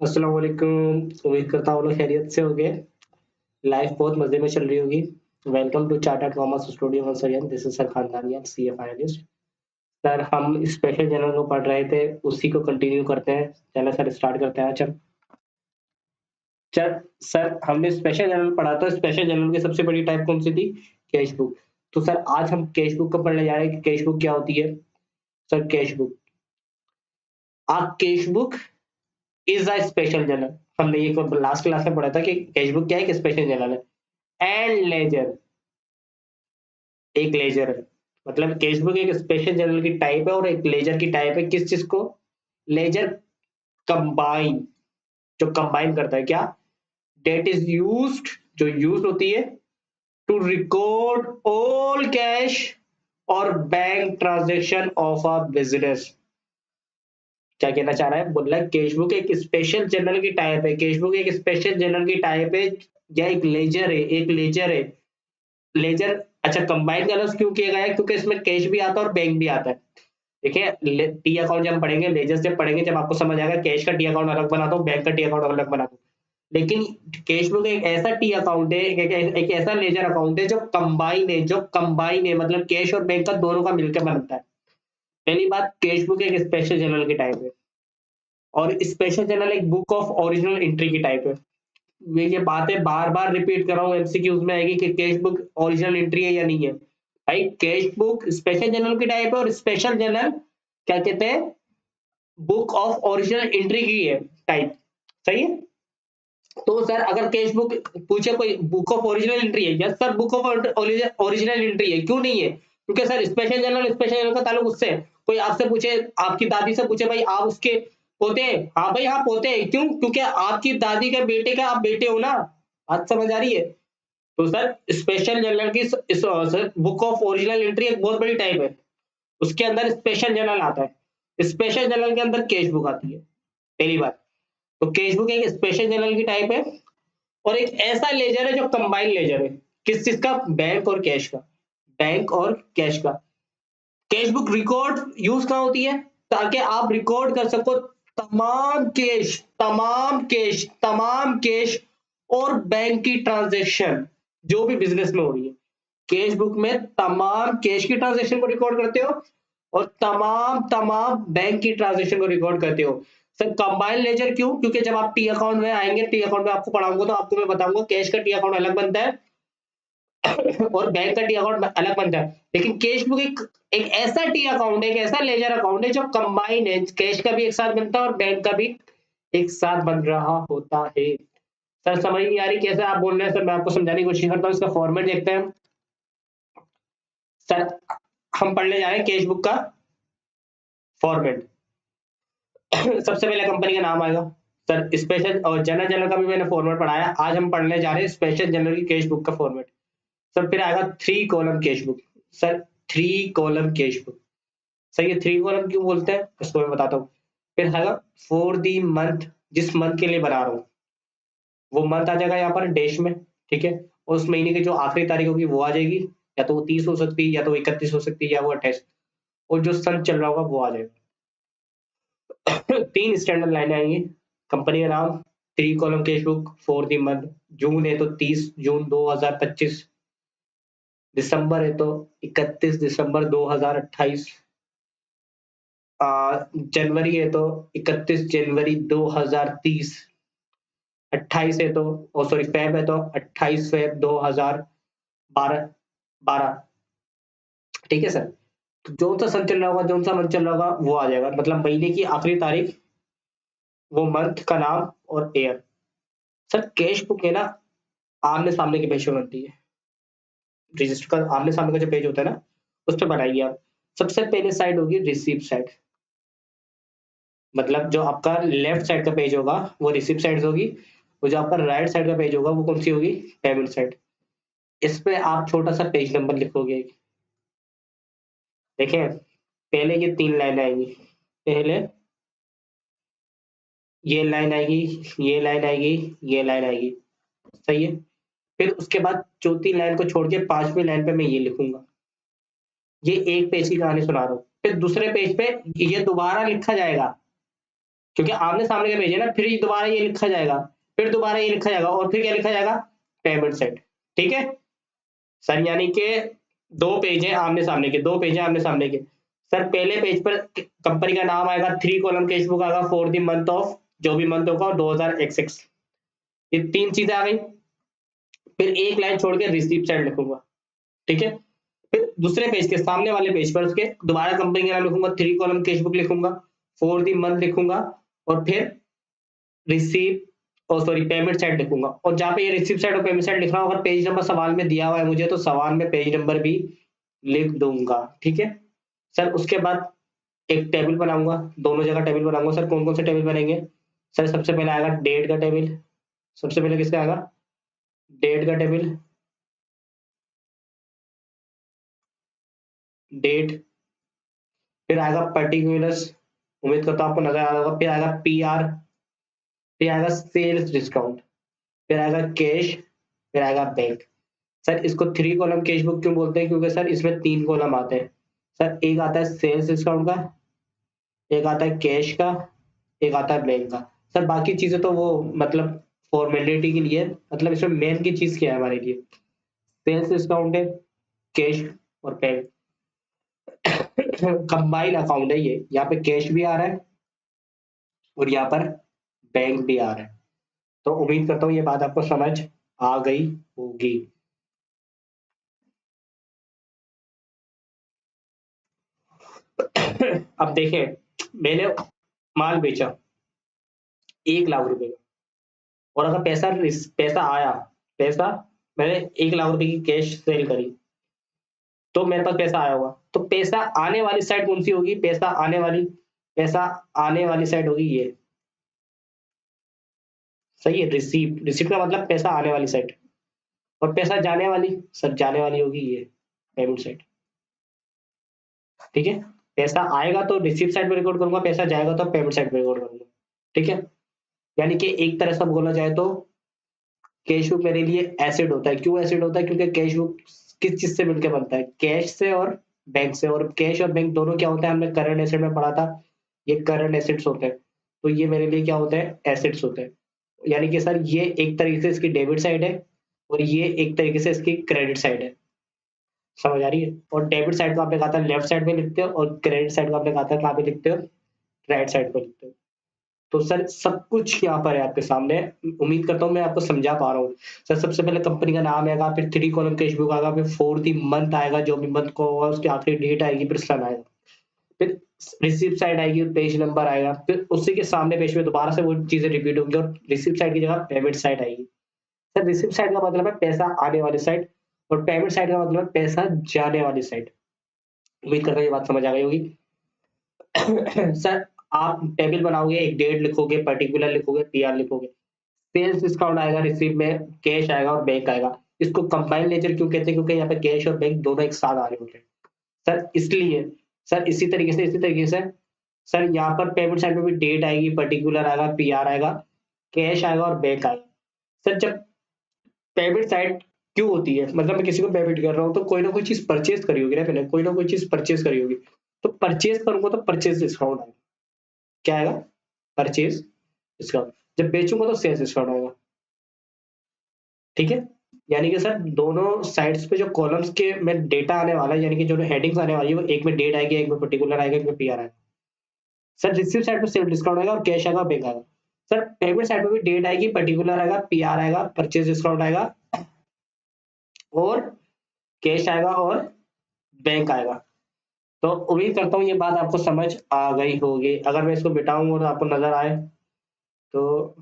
अस्सलाम वालेकुम। उम्मीद करता हूँ लोग खैरियत से होंगे। लाइफ बहुत मजे में चल रही होगी। Welcome to Chartered Commerce Studio once again. This is sir Khandaniya, CA finalist. Sir हम स्पेशल जनरल को पढ़ रहे थे, उसी को कंटिन्यू करते हैं। चलो सर स्टार्ट करते हैं। चल चल सर, हमने स्पेशल जनरल पढ़ा था। स्पेशल जनरल की सबसे बड़ी टाइप कौन सी थी? Cash book. तो सर आज हम कैश बुक को पढ़ने जा रहे हैं कि कैश बुक क्या होती है। Sir cash book, a cash book is a special journal. हमने ये लास्ट क्लास में पढ़ा था कि कैश बुक क्या है, कि स्पेशल जर्नल है। एंड लेजर एक लेजर है। मतलब कैश बुक एक स्पेशल जर्नल की टाइप है और एक लेजर की टाइप है। किस चीज को? लेजर कंबाइन, जो कंबाइन करता है क्या? डेट इज यूज्ड, जो यूज होती है टू रिकॉर्ड ऑल कैश और bank transaction of a business. क्या कहना चाह रहा है? बोल रहा है कैश बुक एक स्पेशल जर्नल की टाइप है। कैश बुक एक स्पेशल जर्नल की टाइप है या एक लेजर है। एक लेजर है। लेजर, अच्छा कंबाइन का लफ्ज क्यों किया गया है? क्योंकि इसमें कैश भी आता है और बैंक भी आता है। देखिए, टी अकाउंट जब हम पढ़ेंगे, लेजर जब पढ़ेंगे, जब आपको समझ आएगा कैश का टी अकाउंट अलग बना दो, बैंक का टी अकाउंट अलग बना दो। लेकिन कैश बुक एक ऐसा टी अकाउंट है, एक ऐसा लेजर अकाउंट है जो कंबाइन है। जो कंबाइन है मतलब कैश और बैंक का दोनों का मिलकर बनता है। पहली बात, कैश बुक एक स्पेशल जर्नल की टाइप है और स्पेशल जर्नल एक बुक ऑफ ओरिजिनल एंट्री की टाइप है। ये बातें बार बार रिपीट कर रहा हूँ, एमसीक्यूज में आएगी कि कैश बुक ओरिजिनल एंट्री है या नहीं है। भाई कैश बुक स्पेशल जर्नल की टाइप है और स्पेशल जर्नल क्या कहते हैं? बुक ऑफ ओरिजिनल एंट्री की है टाइप। सही है। तो सर अगर कैश बुक पूछे कोई बुक ऑफ ओरिजिनल एंट्री है, yes sir book of original entry है। क्यों नहीं है? क्योंकि सर स्पेशल जर्नल का ताल्लुक उससे है। कोई आपसे पूछे, आपकी दादी से पूछे, भाई आप उसके पोते हैं? हाँ भाई हाँ पोते हैं। क्यों? क्योंकि आपकी दादी के बेटे का आप बेटे हो ना। बात समझ आ रही है? तो सर स्पेशल जर्नल की बुक ऑफ ओरिजिनल एंट्री एक बहुत बड़ी टाइप है। उसके अंदर स्पेशल जर्नल आता है। स्पेशल जर्नल के अंदर कैश बुक आती है। पहली बात, तो कैश बुक एक स्पेशल जर्नल की टाइप है और एक ऐसा लेजर है जो कंबाइन लेजर है। किस चीज का? बैंक और कैश का। बैंक और कैश का। कैश बुक रिकॉर्ड यूज कहाँ होती है? ताकि आप रिकॉर्ड कर सको तमाम कैश, तमाम कैश और बैंक की ट्रांजेक्शन जो भी बिजनेस में हो रही है। कैश बुक में तमाम कैश की ट्रांजेक्शन को रिकॉर्ड करते हो और तमाम तमाम बैंक की ट्रांजेक्शन को रिकॉर्ड करते हो। सर कंबाइन लेजर क्यों? क्योंकि जब आप टी अकाउंट में आएंगे, टी अकाउंट में आपको पढ़ाऊंगा तो आपको मैं बताऊंगा कैश का टी अकाउंट अलग बनता है और बैंक का टी अकाउंट अलग बनता है। लेकिन कैश बुक एक ऐसा टी अकाउंट है, एक ऐसा लेजर अकाउंट है जो कंबाइन है। कैश का भी एक साथ बनता है और बैंक का भी एक साथ बन रहा होता है। सर समझ नहीं आ रही कैसे आप बोल रहे हैं? सर मैं आपको समझाने की कोशिश करता हूँ। इसका फॉर्मेट देखते हैं। सर हम पढ़ने जा रहे हैं कैश बुक का फॉर्मेट। सबसे पहले कंपनी का नाम आएगा। सर स्पेशल और जनरल जनरल का भी मैंने फॉर्मेट पढ़ाया। आज हम पढ़ने जा रहे हैं स्पेशल जनरल की कैश बुक का फॉर्मेट। सर फिर आएगा 3 column cash book. Sir 3 column cash book. Sir ये 3 कॉलम क्यों बोलते हैं इसको मैं बताता हूँ। फिर आएगा फॉर दी मंथ, जिस मंथ के लिए बना रहा हूँ वो मंथ आ जाएगा यहाँ पर डैश में। ठीक है। और उस महीने की जो आखिरी तारीख होगी वो आ जाएगी। या तो वो 30 हो सकती है, या तो 31 हो सकती है, या वो 28। और जो सन चल रहा होगा वो आ जाएगा। 3 स्टैंडर्ड लाइनें आएंगी। कंपनी का नाम, 3 column cash book for the month. June है तो 30 जून 2025। दिसंबर है तो 31 दिसंबर 2028। जनवरी है तो 31 जनवरी 2030। 28 है तो, ओ सॉरी फेब है तो 28 फेब 2012। 12। ठीक है सर। तो जो सा सन चल रहा होगा, जो सा मंथ चल रहा होगा वो आ जाएगा। मतलब महीने की आखिरी तारीख, वो मंथ का नाम और ईयर। सर कैश बुक है ना, आमने सामने के पेज पे बनती है। रजिस्टर का आमने सामने का जो पेज होता है ना, उस पर बनाइए आप। सबसे पहले साइड होगी रिसीप्ट साइड। मतलब जो आपका लेफ्ट साइड का पेज होगा वो रिसीप्ट साइड होगी। और जो आपका राइट साइड का पेज होगा वो कौन सी होगी? Payment side. इस पे आप छोटा सा पेज नंबर लिखोगे। देखें, पहले ये 3 लाइन आएंगी। पहले ये लाइन आएगी, ये लाइन आएगी, ये लाइन आएगी। सही है। फिर उसके बाद चौथी लाइन को छोड़ के 5वीं लाइन पे मैं ये लिखूंगा। ये एक पेज की कहानी सुना रहा हूँ। फिर दूसरे पेज पे ये दोबारा लिखा जाएगा। क्योंकि आमने सामने का पेज है ना, फिर दोबारा ये लिखा जाएगा, फिर दोबारा ये लिखा जाएगा, और फिर क्या लिखा जाएगा, पेमेंट सेट। ठीक है सर, यानी कि दो पेज है आमने सामने के, दो पेज है आमने सामने के। सर पहले पेज पर कंपनी का नाम आएगा, 3 कॉलम कैश बुक आएगा फॉर द मंथ ऑफ, जो भी मंथ होगा 2021, ये तीन चीजें आ गई। फिर एक लाइन छोड़ के रिसीप्ट साइड लिखूंगा। ठीक है, फिर दूसरे पेज के सामने वाले पेज पर उसके दोबारा कंपनी का नाम लिखूंगा, 3 कॉलम कैश बुक लिखूंगा, फॉर द मंथ लिखूंगा, और फिर रिसीप्ट और सॉरी पेमेंट साइड लिखूंगा। और जहाँ पे ये रिसीप्ट साइड और पेमेंट साइड लिख रहा हूँ, अगर पेज नंबर सवाल में दिया हुआ है मुझे, तो सवाल में पेज नंबर भी लिख दूंगा। ठीक है सर, उसके बाद एक टेबल बनाऊंगा, दोनों जगह टेबल बनाऊंगा। सर कौन कौन से टेबल बनेंगे? सर सबसे पहले आएगा डेट का टेबल, सबसे पहले किसका आएगा, डेट का टेबल, डेट। फिर आएगा पर्टिकुलर्स, उम्मीद करता हूँ आपको नजर आ रहा होगा। फिर आएगा पीआर, फिर आएगा सेल्स डिस्काउंट, फिर आएगा कैश, फिर आएगा बैंक। सर इसको 3 कॉलम कैश बुक क्यों बोलते हैं? क्योंकि सर इसमें 3 कॉलम आते हैं। सर एक आता है सेल्स डिस्काउंट का, एक आता है कैश का, एक आता है बैंक का। सर बाकी चीजें तो वो मतलब फॉर्मेलिटी के लिए, मतलब इसमें मेन की चीज क्या है हमारे लिए, सेल्स डिस्काउंट है, कैश और बैंक। कंबाइन अकाउंट है ये, यहाँ पे कैश भी आ रहा है और यहाँ पर बैंक भी आ रहा है। तो उम्मीद करता हूँ ये बात आपको समझ आ गई होगी। अब देखें, मैंने माल बेचा 1 लाख रुपए का, और अगर पैसा पैसा आया, पैसा मैंने 1 लाख रुपए की कैश सेल करी, तो मेरे पास पैसा आया होगा। तो पैसा आने वाली साइड कौन सी होगी? पैसा आने वाली साइड होगी ये। सही है, रिसीप्ट, रिसीप्ट का मतलब पैसा आने वाली साइड। और पैसा जाने वाली, सर जाने वाली होगी ये, पेमेंट साइड। ठीक है, पैसा आएगा तो रिसीप्ट साइड में रिकॉर्ड करूंगा, पैसा जाएगा तो पेमेंट साइड में रिकॉर्ड करूंगा। ठीक है, यानी कि एक तरह से बोला जाए तो कैश बुक मेरे लिए एसेट होता है। क्यों एसेट होता है? क्योंकि कैश बुक किस चीज से मिलकर बनता है? कैश से और बैंक से। और कैश और बैंक दोनों क्या होता है, हमने करंट एसेट में पढ़ा था, ये करंट एसेट्स होते हैं। तो ये मेरे लिए क्या होते हैं, एसेट्स होते हैं। यानी कि सर ये एक तरीके से इसकी डेबिट साइड है, और ये एक तरीके से इसकी क्रेडिट साइड है। समझ आ रही है? और डेबिट साइड को आपने कहा था लेफ्ट साइड में लिखते हो, और क्रेडिट साइड को आपने कहा था कहाँ पे लिखते हो, राइट साइड पे लिखते हो। तो सर सब कुछ यहाँ पर है आपके सामने, उम्मीद करता हूँ मैं आपको समझा पा रहा हूँ। सर सबसे पहले कंपनी का नाम आएगा, फिर 3 कॉलम कैश बुक आएगा, फिर 4th मंथ आएगा, जो भी मंथ को होगा उसकी आखिरी डेट आएगी, फिर सन आएगा, फिर रिसिप्ट साइड आएगी, पेज नंबर आएगा, फिर उसी के सामने पेज में दोबारा से वो चीजें रिपीट होंगी, और रिसिप्ट साइड की जगह पेमेंट साइड आएगी। सर रिसिप्ट साइड का मतलब है पैसा आने वाली साइड, और पेमेंट साइड का मतलब है पैसा जाने वाली साइड। उम्मीद करता हूँ ये बात समझ आ गई होगी। सर आप टेबल बनाओगे, एक डेट लिखोगे, पर्टिकुलर लिखोगे, पीआर लिखोगे, सेल्स डिस्काउंट आएगा, रिसीव में कैश आएगा और बैंक आएगा। इसको कंबाइन लेजर क्यों कहते हैं? क्योंकि यहाँ पे कैश और बैंक दोनों एक साथ आ रहे होते हैं सर, इसलिए। सर इसी तरीके से सर यहाँ पर पेमेंट साइड में भी डेट आएगी, पर्टिकुलर आएगा, पीआर आएगा, कैश आएगा और बैंक आएगा। सर जब पेमेंट साइड क्यों होती है, मतलब मैं किसी को पेमेंट कर रहा हूँ तो कोई ना कोई चीज परचेज करी होगी ना, मैंने कोई ना कोई चीज परचेज करी होगी, तो परचेज करूंगा तो परचेज डिस्काउंट आएगा। क्या आएगा? Purchase discount. जब बेचूंगा तो सेल्स डिस्काउंट होगा। ठीक है, यानी कि सर दोनों साइड्स पे जो कॉलम्स के में डेटा आने वाला है, यानी कि जो हेडिंग्स आने वाली है, वो एक में डेट आएगी, एक में पर्टिकुलर आएगा, एक में पीआर आएगा। सर रिसीव साइड पे सेल्फ डिस्काउंट आएगा और कैश आएगा, बैंक आएगा। सर पेमेंट साइड पे भी डेट आएगी, पर्टिकुलर आएगा, पीआर आएगा, परचेज डिस्काउंट आएगा, और कैश आएगा और बैंक आएगा। तो उम्मीद करता हूँ ये बात आपको समझ आ गई होगी। अगर मैं इसको बिठाऊं और आपको नजर आए तो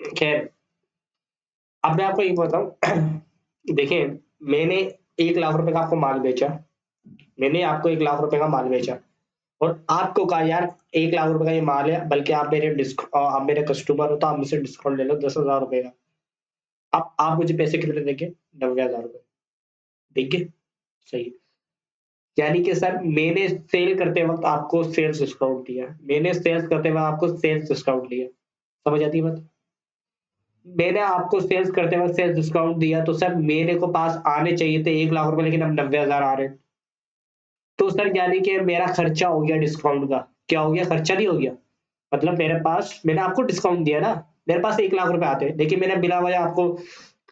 खैर, अब मैं आपको ये बताऊं। देखिए, मैंने 1 लाख रुपए का आपको माल बेचा, मैंने आपको 1 लाख रुपए का माल बेचा, और आपको कहा यार 1 लाख रुपए का ये माल है, बल्कि आप मेरे कस्टमर हो तो आप मुझसे डिस्काउंट ले लो 10,000 रुपए का। अब आप मुझे पैसे कितने देंगे? 90,000 रुपए देंगे? सही है। यानी कि सर मैंने सेल करते वक्त आपको सेल्स डिस्काउंट दिया, मैंने सेल्स करते वक्त आपको सेल्स डिस्काउंट लिया। समझ आती है बात? मैंने आपको सेल्स करते वक्त सेल्स डिस्काउंट दिया तो सर मेरे को पास आने चाहिए थे 1 लाख रुपए, लेकिन अब 90,000 आ रहे हैं। तो सर यानी कि मेरा खर्चा हो गया डिस्काउंट का। क्या हो गया? खर्चा नहीं हो गया। मतलब मेरे पास, मैंने आपको डिस्काउंट दिया ना, मेरे पास 1 लाख रुपए आते हैं, लेकिन मैंने बिना वजह आपको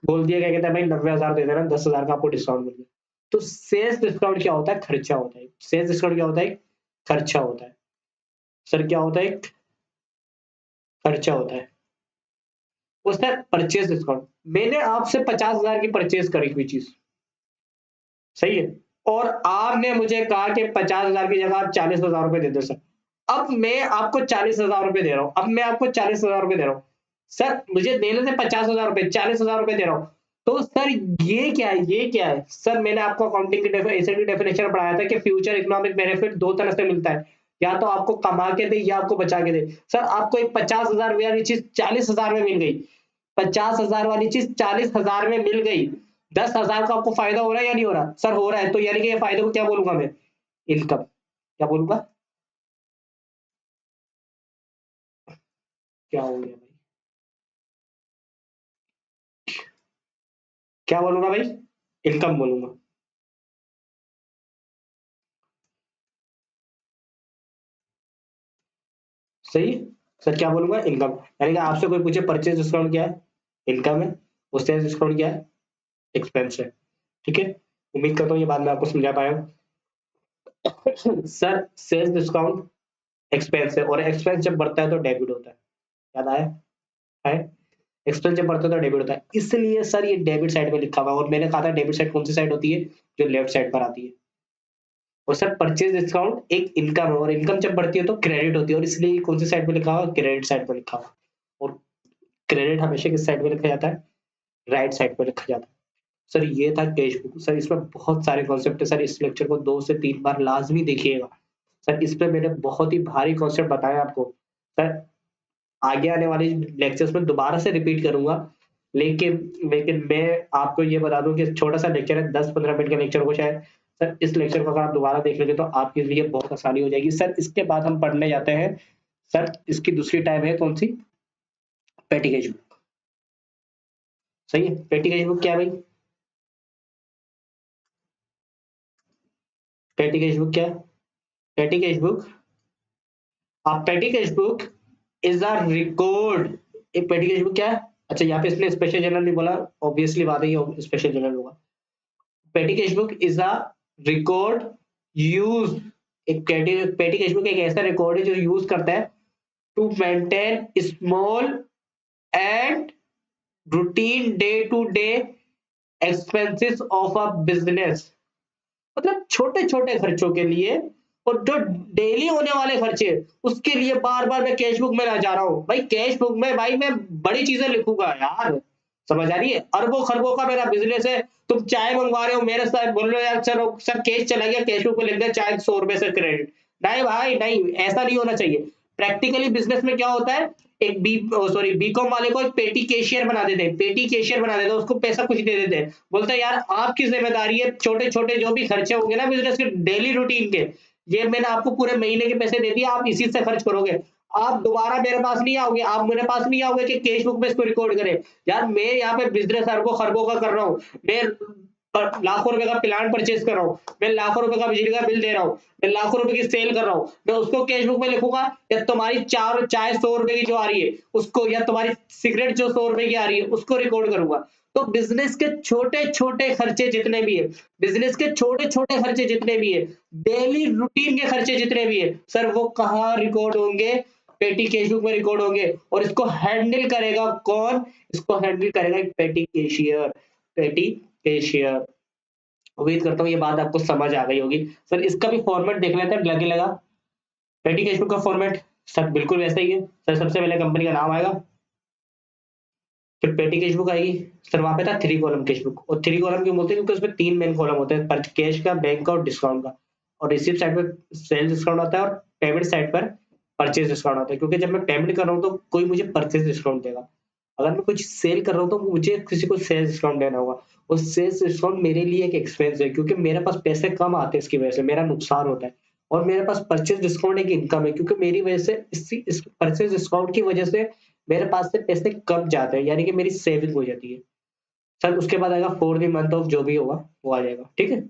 बोल दिया, क्या कहता है भाई 90,000 दे देना, 10,000 का आपको डिस्काउंट मिल गया। तो सेल्स डिस्काउंट क्या होता है? खर्चा होता है। सेल्स डिस्काउंट क्या होता है? खर्चा होता है। सर क्या होता है? खर्चा होता है। वो सर परचेज डिस्काउंट, मैंने आपसे 50,000 की परचेज करी हुई चीज, सही है, और आपने मुझे कहा कि 50,000 की जगह आप 40,000 रुपए दे दो सर। अब मैं आपको 40,000 रुपए दे रहा हूं, अब मैं आपको 40,000 रुपए दे रहा हूं। सर मुझे देने थे 50,000 रुपए, 40,000 रुपए दे रहा हूं। तो सर ये क्या है? ये क्या है सर? मैंने आपको अकाउंटिंग की ऐसे की डेफिनेशन पढ़ाया था कि फ्यूचर इकोनॉमिक बेनिफिट दो तरह से मिलता है, या तो आपको कमा के दे या आपको बचा के दे। सर आपको एक 50,000 वाली चीज 40,000 में मिल गई, 50,000 वाली चीज 40,000 में मिल गई, 10,000 का आपको फायदा हो रहा है या नहीं हो रहा? सर हो रहा है। तो यानी कि ये फायदे को क्या बोलूंगा मैं? इनकम। क्या बोलूंगा? क्या हो गया भाई? क्या बोलूंगा भाई? इनकम बोलूंगा। सही है? सर क्या बोलूंगा? इनकम। यानी कि आपसे कोई पूछे परचेज डिस्काउंट क्या है? इनकम है। और सेल्स डिस्काउंट क्या है? एक्सपेंस है। ठीक है, उम्मीद करता हूँ ये बात मैं आपको समझा पाया हूँ। सर सेल्स डिस्काउंट एक्सपेंस है, और एक्सपेंस जब बढ़ता है तो डेबिट होता है। याद आया? है? एक्सपेंस जब बढ़ता है तो डेबिट होता है, इसलिए सर ये डेबिट साइड पे लिखा हुआ है। और मैंने कहा था डेबिट साइड कौन सी साइड होती है? जो लेफ्ट साइड पर आती है। और सर परचेज डिस्काउंट एक इनकम है, और इनकम जब बढ़ती है तो क्रेडिट होती है, और इसलिए कौन सी साइड पे लिखा हुआ? क्रेडिट साइड पे लिखा हुआ। और क्रेडिट हमेशा किस साइड पे लिखा जाता है? राइट साइड पे लिखा जाता है। सर ये था कैश बुक। सर इसमें बहुत सारे कॉन्सेप्ट है, सर इस लेक्चर को 2 से 3 बार लाजमी देखिएगा। सर इस पे मैंने बहुत ही भारी कॉन्सेप्ट बताया आपको। सर आगे आने वाले लेक्चर्स में दोबारा से रिपीट करूंगा, लेकिन लेकिन मैं आपको ये बता दूं कि छोटा सा लेक्चर है, 10-15 मिनट का लेक्चर को शायद। सर इस लेक्चर को अगर आप दोबारा देख लेंगे तो आपके लिए बहुत आसानी हो जाएगी। सर इसके बाद हम पढ़ने जाते हैं, सर इसकी दूसरी टाइप है कौन सी? पेटी कैश बुक। सही है? पेटी कैश बुक क्या है भाई? पेटी कैश बुक क्या है? पेटी कैश बुक, आप पेटी cash book is a record. एक पेटी कैश बुक क्या है? अच्छा यहाँ पे इसने स्पेशल जर्नल नहीं बोला, ऑब्वियसली बात है ये स्पेशल जर्नल होगा। पेटी cash book is a record use, एक पेटी कैश बुक एक ऐसा रिकॉर्ड है जो यूज करता है to maintain small and routine day to day expenses of a business. मतलब छोटे छोटे खर्चों के लिए, और जो डेली होने वाले खर्चे उसके लिए बार बार मैं कैश बुक में ना जा रहा हूँ भाई। कैश बुक में भाई मैं बड़ी चीजें लिखूंगा यार, समझ आ रही है? अरबों खरबों का मेरा बिजनेस है, तुम चाय मंगवा रहे हो मेरे साथ, बोल रहे हो यार सर सर कैश चला गया, कैश बुक में लिख दिया चाय 100 रुपए से क्रेडिट। नहीं भाई नहीं, ऐसा नहीं होना चाहिए। प्रैक्टिकली बिजनेस में क्या होता है, एक बीकॉम वाले को एक पेटी कैशियर बना देते हैं, पेटी कैशियर बना देते हैं, उसको पैसा कुछ दे देते हैं, बोलते हैं यार आपकी जिम्मेदारी है छोटे छोटे जो भी खर्चे होंगे ना बिजनेस के डेली रूटीन के, ये मैंने आपको पूरे महीने के पैसे दे दिए, आप इसी से खर्च करोगे। आप दोबारा मेरे पास नहीं आओगे, आप मेरे पास नहीं आओगे कि कैश बुक में इसको रिकॉर्ड करें। यार मैं यहाँ पे बिजनेस अरबों खरबों का कर रहा हूँ, मैं लाखों रुपए का प्लांट परचेज कर रहा हूँ, मैं लाखों रुपए का बिजली का बिल दे रहा हूँ, मैं लाखों रुपए की सेल कर रहा हूँ, मैं उसको कैश बुक में लिखूंगा, या तुम्हारी चार चाय 100 रुपए की जो आ रही है उसको, या तुम्हारी सिगरेट जो 100 रुपए की आ रही है उसको रिकॉर्ड करूंगा। तो बिजनेस के छोटे छोटे खर्चे जितने भी है, बिजनेस के छोटे छोटे खर्चे जितने भी है, डेली रूटीन के खर्चे जितने भी है, सर वो कहाँ रिकॉर्ड होंगे? पेटी कैश बुक में रिकॉर्ड होंगे। और इसको हैंडल करेगा कौन? इसको हैंडल करेगा एक पेटी कैशियर। पेटी कैशियर। उम्मीद करता हूँ ये बात आपको समझ आ गई होगी। सर इसका भी फॉर्मेट देख लेते हैं, लगे लगा। पेटी कैश बुक का फॉर्मेट सर बिल्कुल वैसा ही है। सर सबसे पहले कंपनी का नाम आएगा, फिर पेटी कैश बुक आएगी। सर वहां पे था 3 कॉलम कैश बुक, और 3 कॉलम क्यों बोलते हैं? क्योंकि उसमें 3 मेन कॉलम होते हैं, पर कैश का, बैंक का और डिस्काउंट का। और रिसिप्ट साइड पे सेल्स डिस्काउंट आता है, और पेमेंट साइड पर परचेज डिस्काउंट आता है, क्योंकि जब मैं पेमेंट कर रहा हूँ तो कोई मुझे परचेज डिस्काउंट देगा। अगर मैं कुछ सेल कर रहा हूँ तो मुझे किसी को सेल्स डिस्काउंट देना होगा। और सेल्स डिस्काउंट मेरे लिए एक एक्सपेंस है, क्योंकि मेरे पास पैसे कम आते हैं, इसकी वजह से मेरा नुकसान होता है। और मेरे पास परचेज डिस्काउंट एक इनकम है, क्योंकि मेरी वजह से इस परचेज डिस्काउंट की वजह से मेरे पास से पैसे कम जाते हैं, यानी कि मेरी सेविंग हो जाती है सर। उसके बाद आएगा 4th मंथ ऑफ, जो भी होगा वो आ जाएगा, ठीक है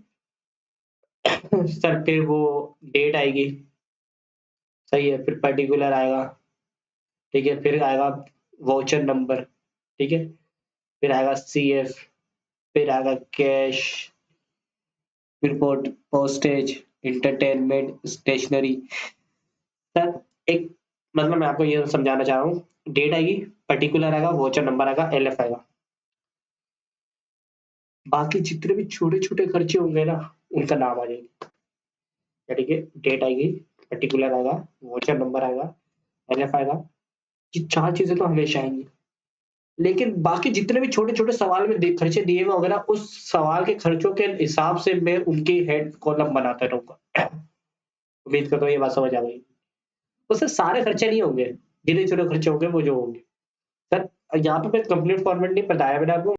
सर। फिर वो डेट आएगी, सही है, फिर पर्टिकुलर आएगा, ठीक है, फिर आएगा वाउचर नंबर, ठीक है, फिर आएगा CF, फिर आएगा कैश, फिर पोस्टेज, इंटरटेनमेंट, स्टेशनरी। सर एक, मतलब मैं आपको ये समझाना चाह रहा हूँ, डेट आएगी, पर्टिकुलर आएगा, वाउचर नंबर आएगा, LF आएगा। बाकी जितने भी छोटे छोटे खर्चे होंगे ना, उनका नाम आ जाएगा, ठीक है। डेट आएगी, पर्टिकुलर आएगा, वाउचर नंबर आएगा, LF आएगा। ये 4 चीजें तो हमेशा आएंगी, लेकिन बाकी जितने भी छोटे छोटे सवाल में खर्चे दिए हुए होंगे ना, उस सवाल के खर्चों के हिसाब से मैं उनकी हेड कॉलम बनाता रहूंगा। उम्मीद करता हूँ ये बात समझ आ गई। तो सर सारे खर्चे नहीं होंगे, गिने चुने खर्चे होंगे वो जो होंगे। सर यहाँ पे मैं कंप्लीट फॉर्मेट नहीं बताया मैंने आपको,